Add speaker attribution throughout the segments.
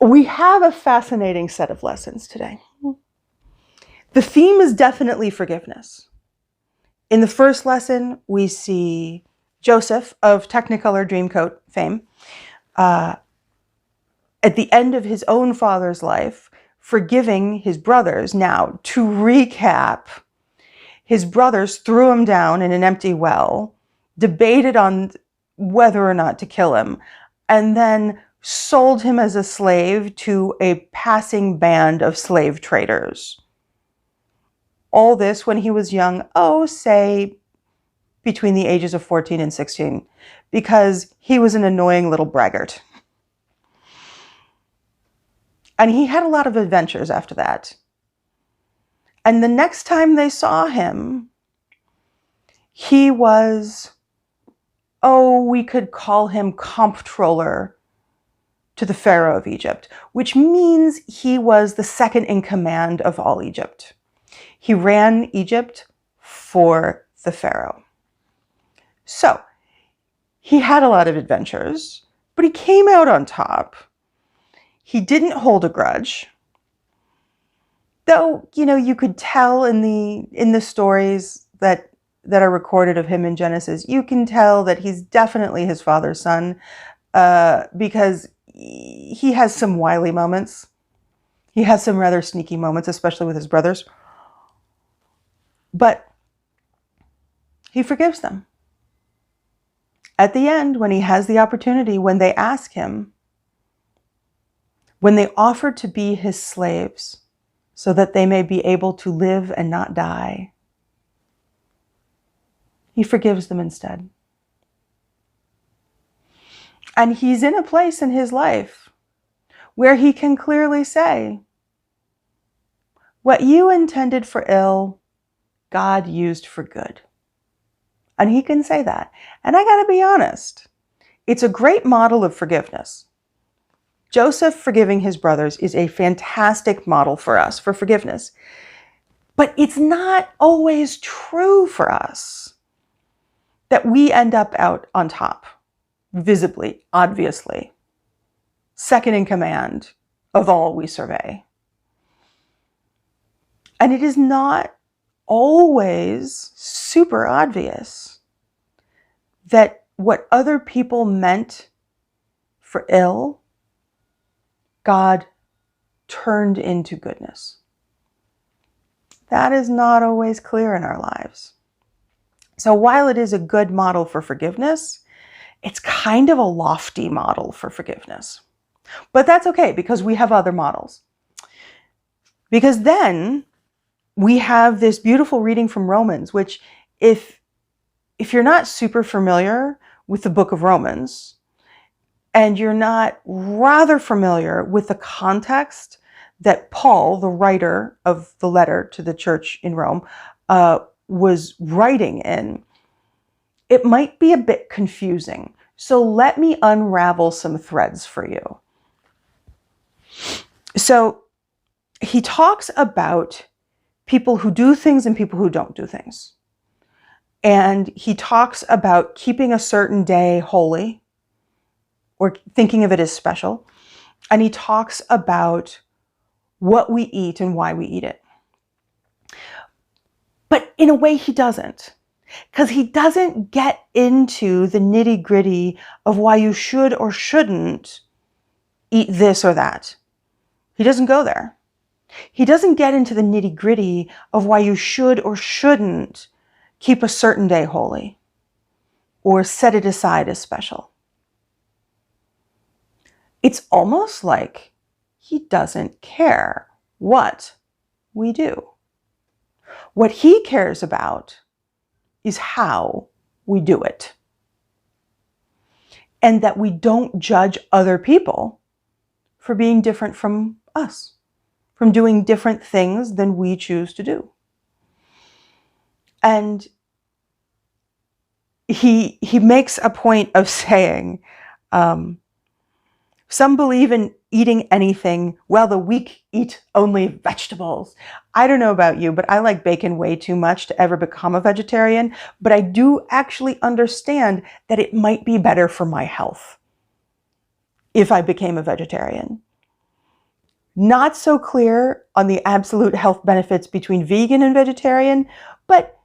Speaker 1: we have a fascinating set of lessons today. The theme is definitely forgiveness. In the first lesson, we see Joseph of Technicolor Dreamcoat fame, at the end of his own father's life, forgiving his brothers. Now, to recap, his brothers threw him down in an empty well, debated on whether or not to kill him, and then sold him as a slave to a passing band of slave traders. All this when he was young, say between the ages of 14 and 16, because he was an annoying little braggart. And he had a lot of adventures after that. And the next time they saw him, he was, we could call him comptroller to the Pharaoh of Egypt, which means he was the second in command of all Egypt. He ran Egypt for the Pharaoh. So he had a lot of adventures, but he came out on top. He didn't hold a grudge. Though, you could tell in the stories that are recorded of him in Genesis, you can tell that he's definitely his father's son, because he has some wily moments. He has some rather sneaky moments, especially with his brothers. But he forgives them. At the end, when he has the opportunity, when they ask him, when they offer to be his slaves so that they may be able to live and not die, he forgives them instead. And he's in a place in his life where he can clearly say, what you intended for ill, God used for good. And he can say that. And I gotta be honest, it's a great model of forgiveness. Joseph forgiving his brothers is a fantastic model for us for forgiveness. But it's not always true for us that we end up out on top, visibly, obviously, second in command of all we survey. And it is not always super obvious that what other people meant for ill, God turned into goodness. That is not always clear in our lives. So while it is a good model for forgiveness, it's kind of a lofty model for forgiveness. But that's okay, because we have other models. Because then we have this beautiful reading from Romans, which if you're not super familiar with the book of Romans, and you're not rather familiar with the context that Paul, the writer of the letter to the church in Rome, was writing in, it might be a bit confusing. So let me unravel some threads for you. So he talks about people who do things and people who don't do things. And he talks about keeping a certain day holy, or thinking of it as special. And he talks about what we eat and why we eat it. But in a way, he doesn't. Because he doesn't get into the nitty-gritty of why you should or shouldn't eat this or that. He doesn't go there. He doesn't get into the nitty-gritty of why you should or shouldn't keep a certain day holy or set it aside as special. It's almost like he doesn't care what we do. What he cares about is how we do it. And that we don't judge other people for being different from us, from doing different things than we choose to do. And he makes a point of saying, some believe in eating anything, while the weak eat only vegetables. I don't know about you, but I like bacon way too much to ever become a vegetarian. But I do actually understand that it might be better for my health if I became a vegetarian. Not so clear on the absolute health benefits between vegan and vegetarian, but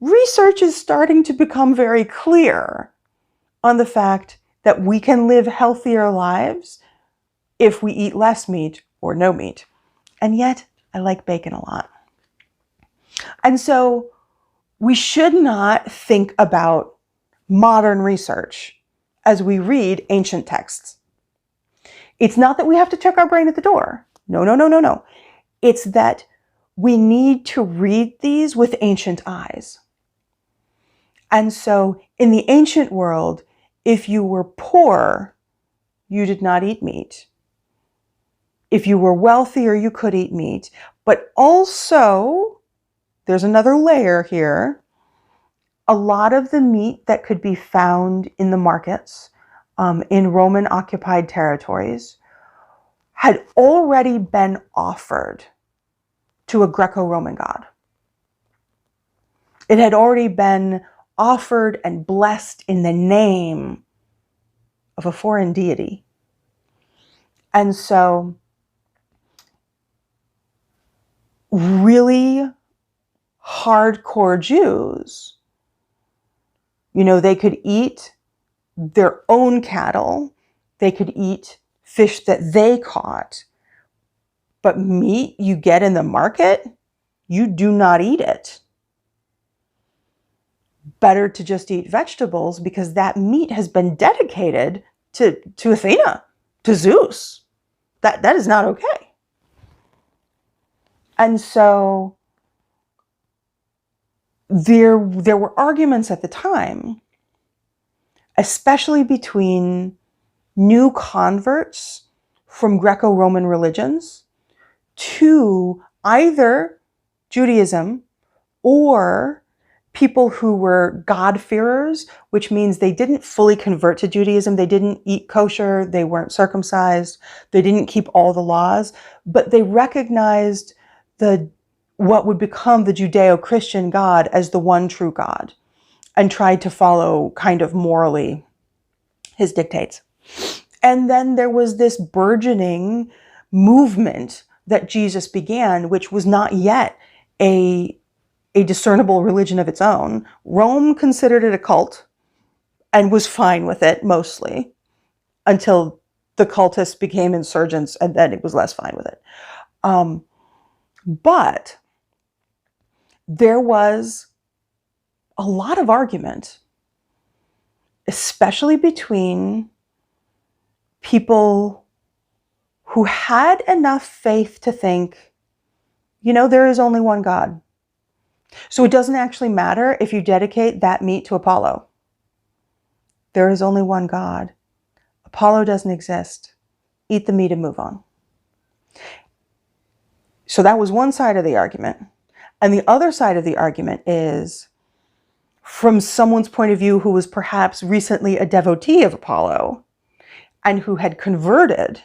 Speaker 1: research is starting to become very clear on the fact that we can live healthier lives if we eat less meat or no meat. And yet, I like bacon a lot. And so we should not think about modern research as we read ancient texts. It's not that we have to check our brain at the door. No. It's that we need to read these with ancient eyes. And so in the ancient world, if you were poor, you did not eat meat. If you were wealthier, you could eat meat. But also, there's another layer here. A lot of the meat that could be found in the markets in Roman-occupied territories had already been offered to a Greco-Roman god. It had already been offered and blessed in the name of a foreign deity. And so, really hardcore Jews, they could eat their own cattle, they could eat fish that they caught, but meat you get in the market, you do not eat it. Better to just eat vegetables because that meat has been dedicated to Athena, to Zeus. That is not okay. And so there were arguments at the time, especially between new converts from Greco-Roman religions to either Judaism or people who were God-fearers, which means they didn't fully convert to Judaism. They didn't eat kosher. They weren't circumcised. They didn't keep all the laws, but they recognized what would become the Judeo-Christian God as the one true God and tried to follow kind of morally his dictates. And then there was this burgeoning movement that Jesus began, which was not yet a discernible religion of its own. Rome considered it a cult and was fine with it mostly until the cultists became insurgents, and then it was less fine with it. But there was a lot of argument, especially between people who had enough faith to think, there is only one God. So it doesn't actually matter if you dedicate that meat to Apollo. There is only one God. Apollo doesn't exist. Eat the meat and move on. So that was one side of the argument. And the other side of the argument is, from someone's point of view who was perhaps recently a devotee of Apollo and who had converted,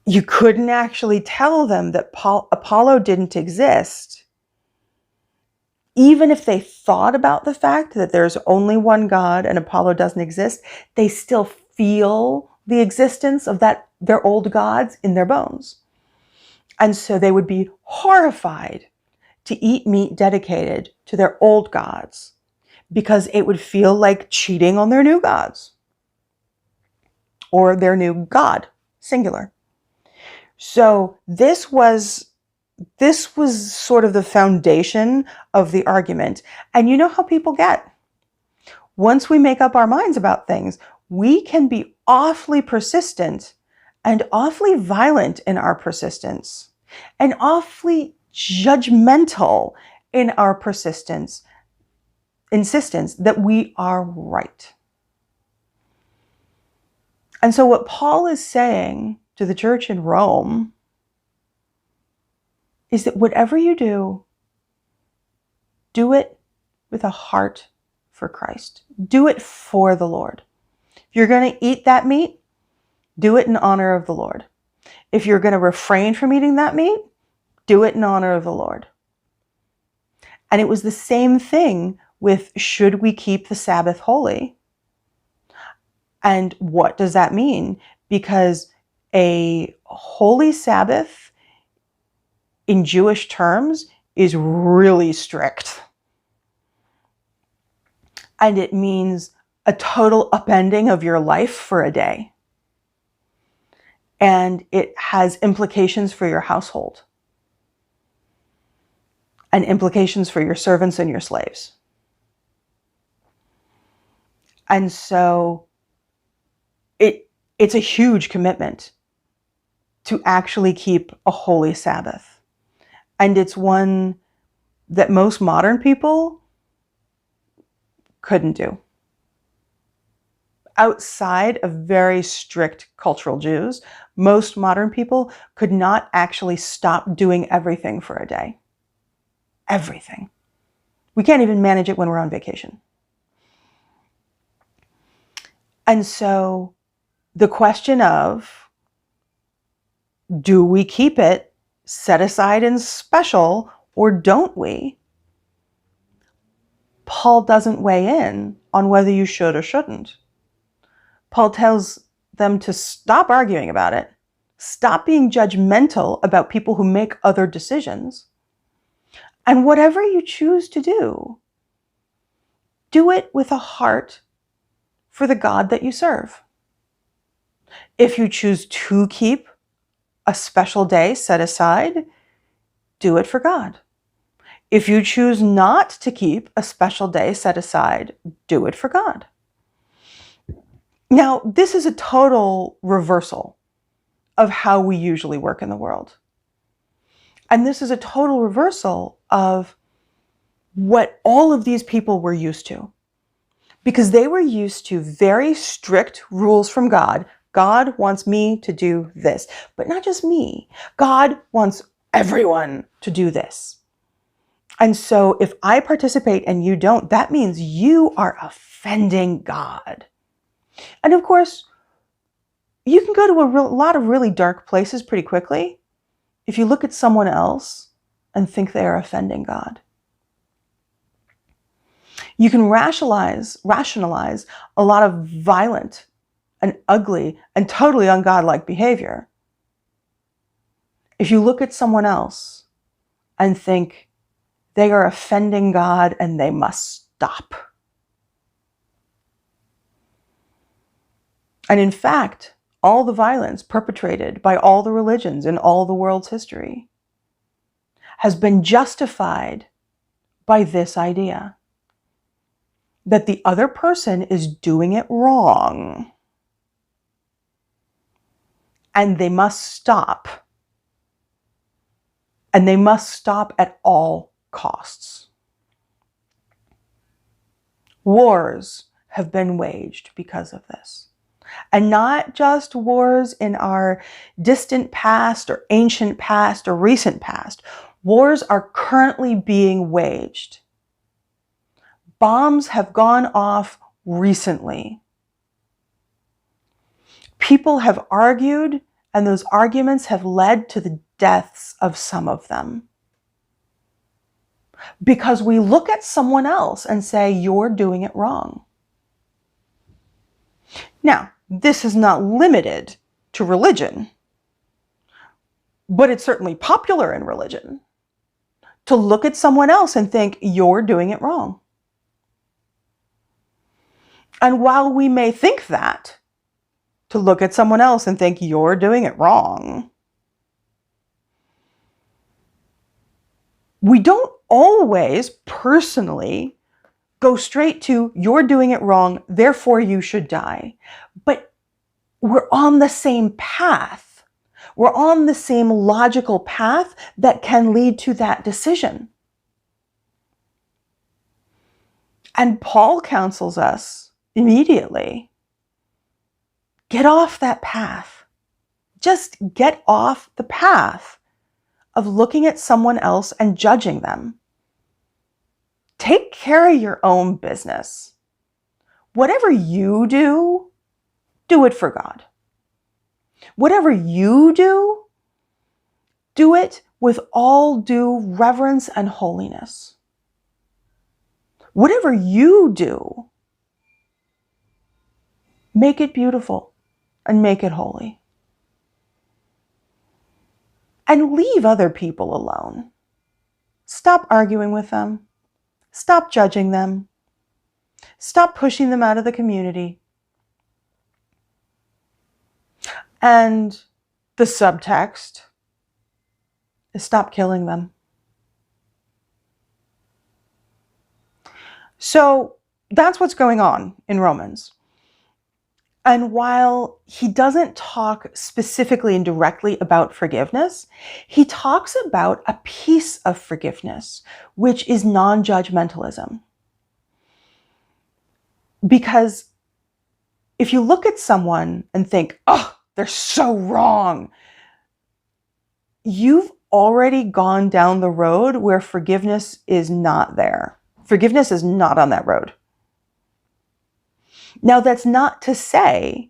Speaker 1: you couldn't actually tell them that Apollo didn't exist. Even if they thought about the fact that there's only one God and Apollo doesn't exist, they still feel the existence of their old gods in their bones. And so they would be horrified to eat meat dedicated to their old gods because it would feel like cheating on their new gods or their new God, singular. So this was sort of the foundation of the argument. And you know how people get. Once we make up our minds about things, we can be awfully persistent and awfully violent in our persistence and awfully judgmental in our insistence that we are right. And so what Paul is saying to the church in Rome is that whatever you do, do it with a heart for Christ. Do it for the Lord. If you're going to eat that meat, do it in honor of the Lord. If you're going to refrain from eating that meat, do it in honor of the Lord. And it was the same thing with, should we keep the Sabbath holy? And what does that mean? Because a holy Sabbath in Jewish terms is really strict. And it means a total upending of your life for a day. And it has implications for your household and implications for your servants and your slaves. And so it's a huge commitment to actually keep a holy Sabbath. And it's one that most modern people couldn't do. Outside of very strict cultural Jews, most modern people could not actually stop doing everything for a day. Everything. We can't even manage it when we're on vacation. And so the question of, do we keep it set aside and special, or don't we? Paul doesn't weigh in on whether you should or shouldn't. Paul tells them to stop arguing about it, stop being judgmental about people who make other decisions, and whatever you choose to do it with a heart for the God that you serve. If you choose to keep a special day set aside, do it for God. If you choose not to keep a special day set aside, do it for God. Now, this is a total reversal of how we usually work in the world. And this is a total reversal of what all of these people were used to. Because they were used to very strict rules from God. God wants me to do this, but not just me. God wants everyone to do this. And so if I participate and you don't, that means you are offending God. And of course, you can go to a lot of really dark places pretty quickly if you look at someone else and think they are offending God. You can rationalize a lot of violent and ugly and totally ungodlike behavior if you look at someone else and think they are offending God and they must stop. And in fact, all the violence perpetrated by all the religions in all the world's history has been justified by this idea that the other person is doing it wrong and they must stop. And they must stop at all costs. Wars have been waged because of this. And not just wars in our distant past or ancient past or recent past. Wars are currently being waged. Bombs have gone off recently. People have argued, and those arguments have led to the deaths of some of them. Because we look at someone else and say, you're doing it wrong. Now, this is not limited to religion, but it's certainly popular in religion to look at someone else and think, you're doing it wrong. And while we may think that, to look at someone else and think, you're doing it wrong, we don't always personally go straight to, you're doing it wrong, therefore you should die. But we're on the same path. We're on the same logical path that can lead to that decision. And Paul counsels us immediately, get off that path. Just get off the path of looking at someone else and judging them. Take care of your own business. Whatever you do, do it for God. Whatever you do it with all due reverence and holiness. Whatever you do Make it beautiful and make it holy. And leave other people alone. Stop arguing with them. Stop judging them. Stop pushing them out of the community. And the subtext is stop killing them. So that's what's going on in Romans. And while he doesn't talk specifically and directly about forgiveness, he talks about a piece of forgiveness, which is non-judgmentalism. Because if you look at someone and think, oh, they're so wrong, you've already gone down the road where forgiveness is not there. Forgiveness is not on that road. Now, that's not to say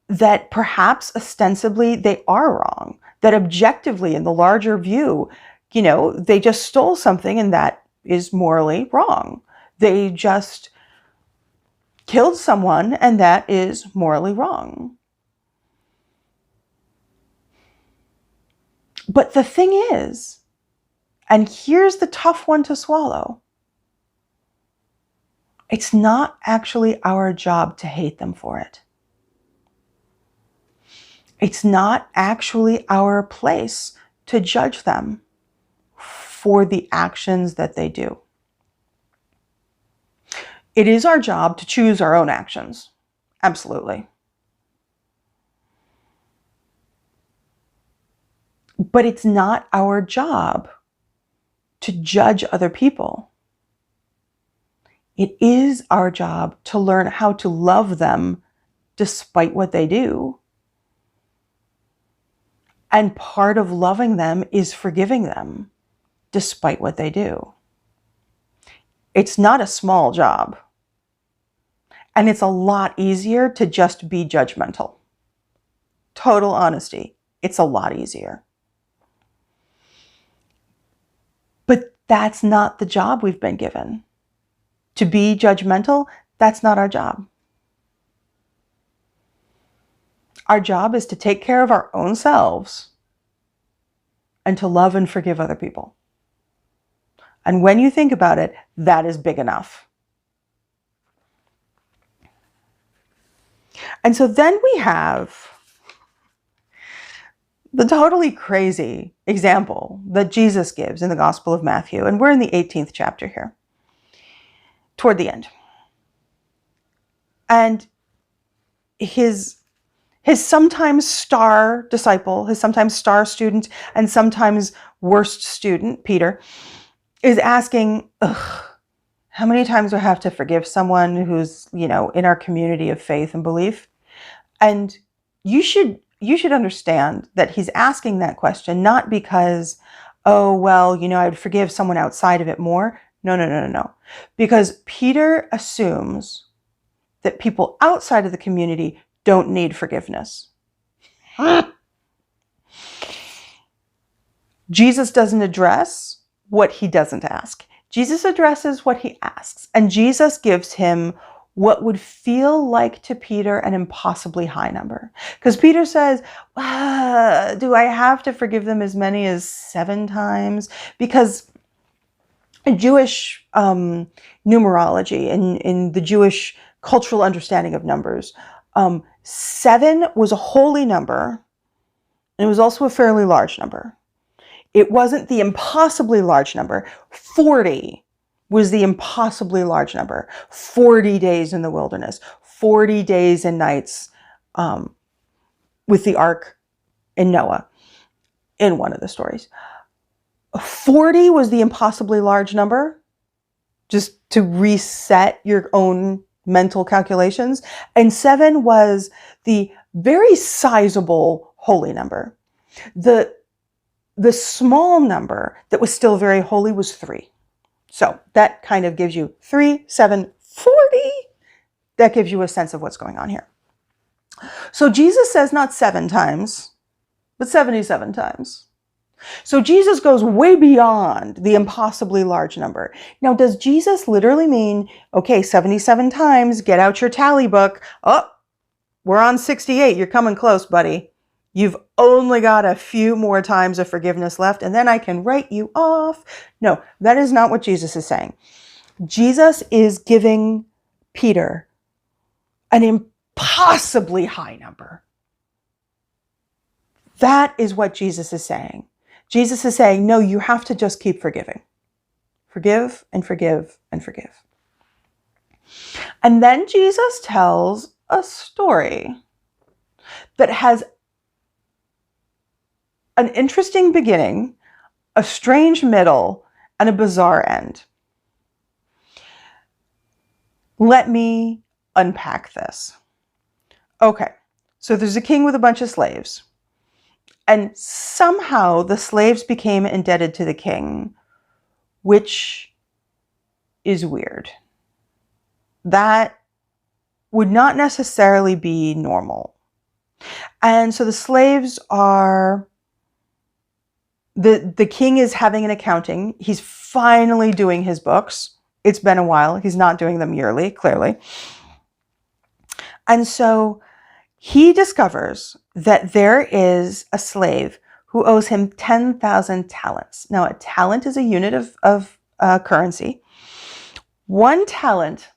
Speaker 1: that perhaps ostensibly they are wrong, that objectively in the larger view, they just stole something and that is morally wrong. They just killed someone and that is morally wrong. But the thing is, and here's the tough one to swallow, it's not actually our job to hate them for it. It's not actually our place to judge them for the actions that they do. It is our job to choose our own actions. Absolutely. But it's not our job to judge other people. It is our job to learn how to love them despite what they do. And part of loving them is forgiving them despite what they do. It's not a small job. And it's a lot easier to just be judgmental. Total honesty. It's a lot easier. But that's not the job we've been given. To be judgmental, that's not our job. Our job is to take care of our own selves and to love and forgive other people. And when you think about it, that is big enough. And so then we have the totally crazy example that Jesus gives in the Gospel of Matthew. And we're in the 18th chapter here, toward the end. And his sometimes star disciple, his sometimes star student, and sometimes worst student, Peter, is asking, how many times do I have to forgive someone who's, in our community of faith and belief? And you should understand that he's asking that question not because, I'd forgive someone outside of it more. No. Because Peter assumes that people outside of the community don't need forgiveness. Jesus doesn't address what he doesn't ask. Jesus addresses what he asks, and Jesus gives him what would feel like to Peter an impossibly high number. Because Peter says, do I have to forgive them as many as 7 times? Because in Jewish numerology, in the Jewish cultural understanding of numbers, 7 was a holy number, and it was also a fairly large number. It wasn't the impossibly large number. 40 was the impossibly large number. 40 days in the wilderness, 40 days and nights with the ark and Noah in one of the stories. 40 was the impossibly large number, just to reset your own mental calculations. And 7 was the very sizable holy number. The small number that was still very holy was 3. So that kind of gives you 3, 7, 40. That gives you a sense of what's going on here. So Jesus says not 7 times, but 77 times. So Jesus goes way beyond the impossibly large number. Now, does Jesus literally mean, okay, 77 times, get out your tally book. Oh, we're on 68. You're coming close, buddy. You've only got a few more times of forgiveness left, and then I can write you off. No, that is not what Jesus is saying. Jesus is giving Peter an impossibly high number. That is what Jesus is saying. Jesus is saying, no, you have to just keep forgiving. Forgive and forgive and forgive. And then Jesus tells a story that has an interesting beginning, a strange middle, and a bizarre end. Let me unpack this. Okay, so there's a king with a bunch of slaves. And somehow the slaves became indebted to the king, which is weird. That would not necessarily be normal. And so the slaves are, the king is having an accounting. He's finally doing his books. It's been a while. He's not doing them yearly, clearly. And so he discovers that there is a slave who owes him 10,000 talents. Now, a talent is a unit of currency. 1 talent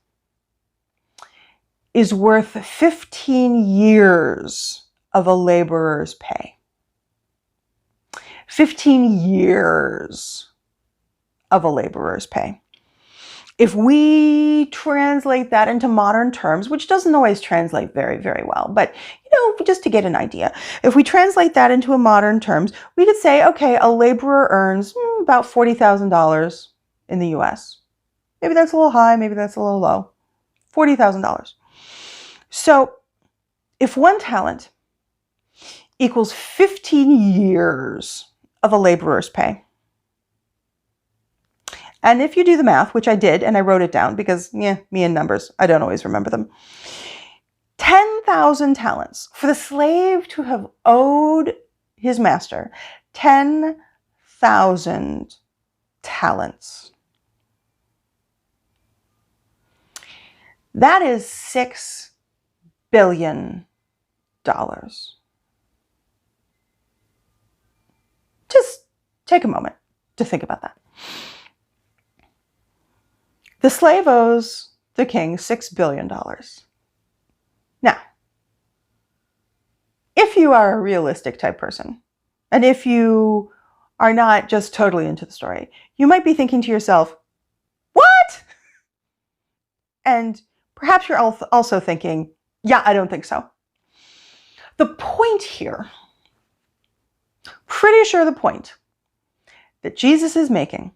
Speaker 1: is worth 15 years of a laborer's pay. 15 years of a laborer's pay. If we translate that into modern terms, which doesn't always translate very, very well, but just to get an idea, if we translate that into modern terms, we could say, okay, a laborer earns about $40,000 in the US. Maybe that's a little high, maybe that's a little low. $40,000. So if 1 talent equals 15 years of a laborer's pay, and if you do the math, which I did, and I wrote it down because, me and numbers, I don't always remember them. 10,000 talents for the slave to have owed his master 10,000 talents. That is $6 billion. Just take a moment to think about that. The slave owes the king $6 billion. Now, if you are a realistic type person, and if you are not just totally into the story, you might be thinking to yourself, what? And perhaps you're also thinking, yeah, I don't think so. The point here, pretty sure the point that Jesus is making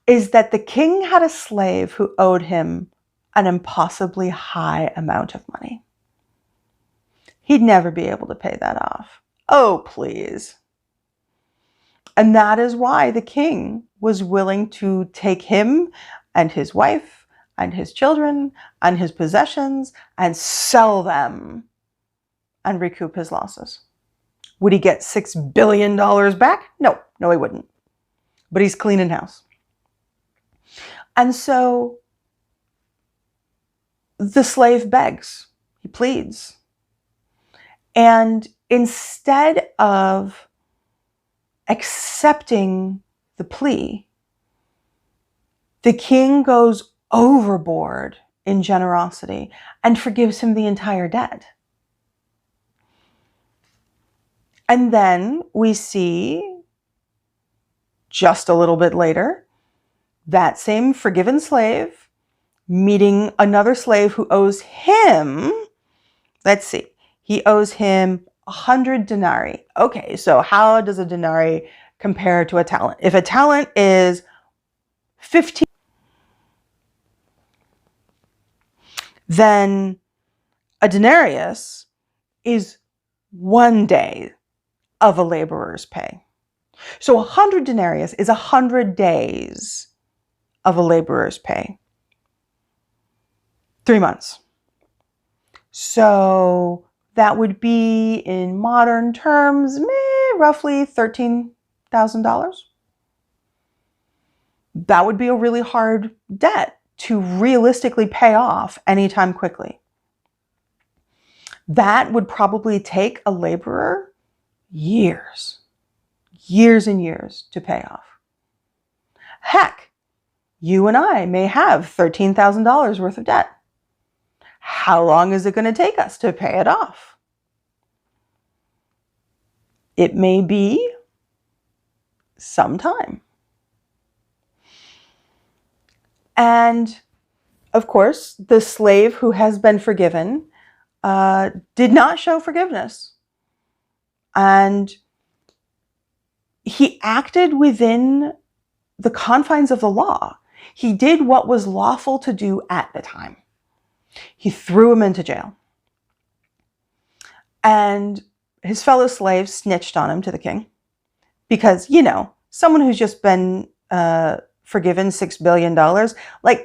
Speaker 1: is that the king had a slave who owed him an impossibly high amount of money. He'd never be able to pay that off. Oh, please. And that is why the king was willing to take him and his wife and his children and his possessions and sell them and recoup his losses. Would he get $6 billion back? No, he wouldn't. But he's cleaning house. And so the slave begs, he pleads. And instead of accepting the plea, the king goes overboard in generosity and forgives him the entire debt. And then we see, just a little bit later, that same forgiven slave meeting another slave who owes him, let's see, he owes him 100 denarii. Okay, so how does a denarii compare to a talent? If a talent is 15, then a denarius is 1 day of a laborer's pay. So 100 denarius is 100 days of a laborer's pay. 3 months. So that would be, in modern terms, roughly $13,000. That would be a really hard debt to realistically pay off anytime quickly. That would probably take a laborer years and years to pay off. Heck, you and I may have $13,000 worth of debt. How long is it going to take us to pay it off? It may be some time. And of course, the slave who has been forgiven did not show forgiveness. And he acted within the confines of the law. He did what was lawful to do at the time. He threw him into jail. And his fellow slaves snitched on him to the king. Because, someone who's just been forgiven $6 billion,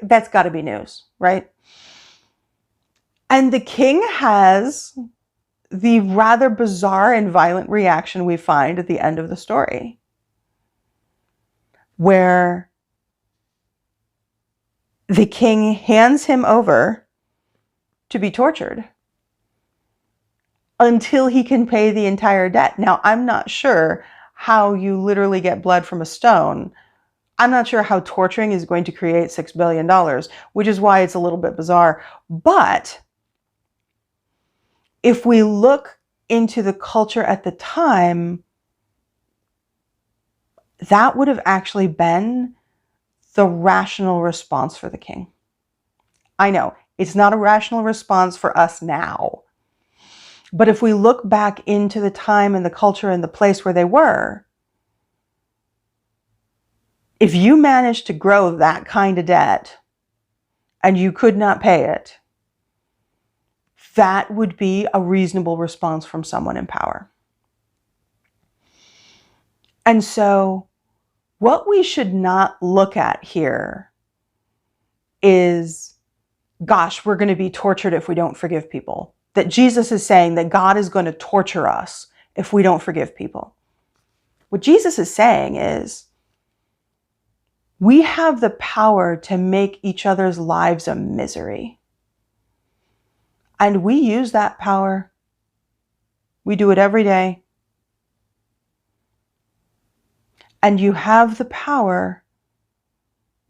Speaker 1: that's got to be news, right? And the king has the rather bizarre and violent reaction we find at the end of the story, where the king hands him over to be tortured until he can pay the entire debt. Now, I'm not sure how you literally get blood from a stone. I'm not sure how torturing is going to create $6 billion, which is why it's a little bit bizarre. But if we look into the culture at the time, that would have actually been the rational response for the king. I know, it's not a rational response for us now. But if we look back into the time and the culture and the place where they were, if you managed to grow that kind of debt and you could not pay it, that would be a reasonable response from someone in power. And so what we should not look at here is, gosh, we're going to be tortured if we don't forgive people. That Jesus is saying that God is going to torture us if we don't forgive people. What Jesus is saying is, we have the power to make each other's lives a misery. And we use that power. We do it every day. And you have the power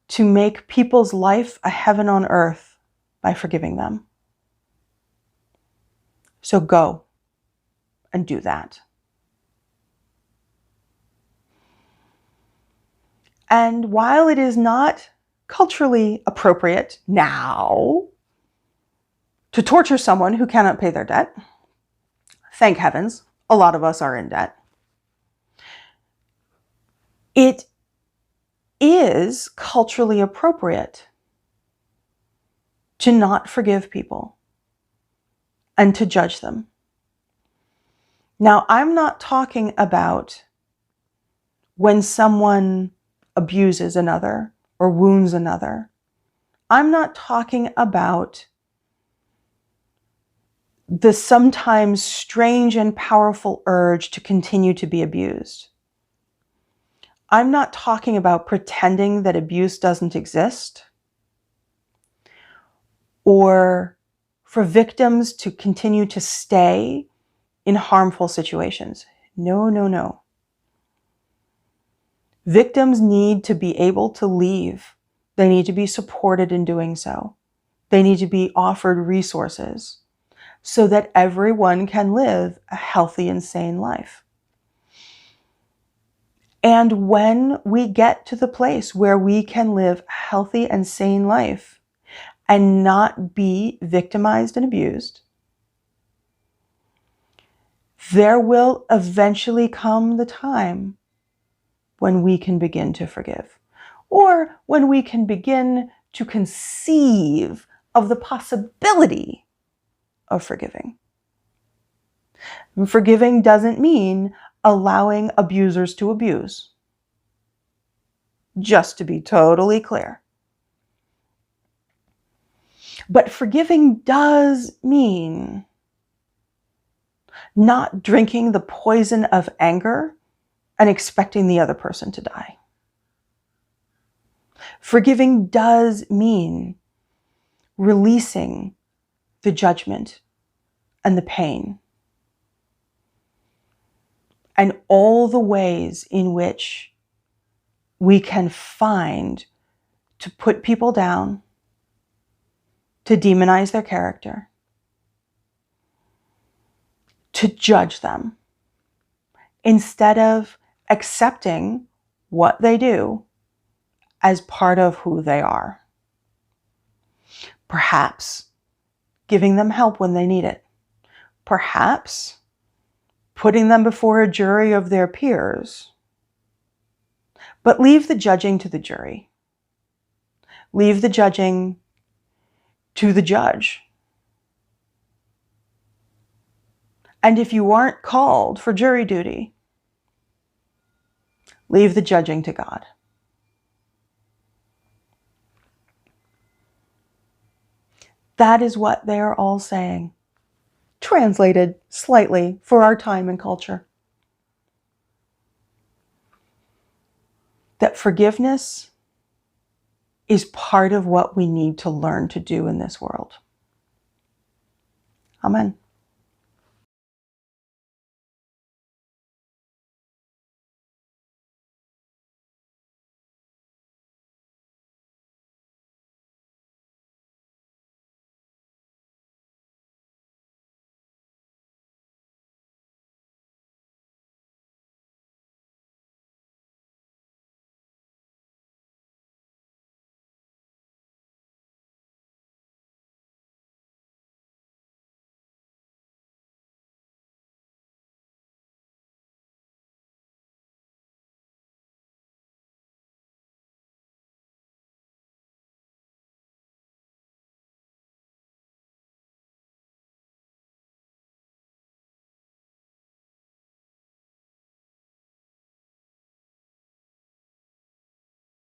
Speaker 1: to make people's life a heaven on earth by forgiving them. So go and do that. And while it is not culturally appropriate now to torture someone who cannot pay their debt, thank heavens, a lot of us are in debt, it is culturally appropriate to not forgive people and to judge them. Now, I'm not talking about when someone abuses another or wounds another. I'm not talking about the sometimes strange and powerful urge to continue to be abused. I'm not talking about pretending that abuse doesn't exist or for victims to continue to stay in harmful situations. No. Victims need to be able to leave. They need to be supported in doing so. They need to be offered resources so that everyone can live a healthy and sane life. And when we get to the place where we can live a healthy and sane life and not be victimized and abused, there will eventually come the time when we can begin to forgive, or when we can begin to conceive of the possibility of forgiving. And forgiving doesn't mean allowing abusers to abuse. Just to be totally clear. But forgiving does mean not drinking the poison of anger and expecting the other person to die. Forgiving does mean releasing the judgment and the pain and all the ways in which we can find to put people down, to demonize their character, to judge them, instead of accepting what they do as part of who they are. Perhaps giving them help when they need it. Perhaps putting them before a jury of their peers. But leave the judging to the jury. Leave the judging to the judge. And if you aren't called for jury duty, leave the judging to God. That is what they are all saying, translated slightly for our time and culture. That forgiveness is part of what we need to learn to do in this world. Amen.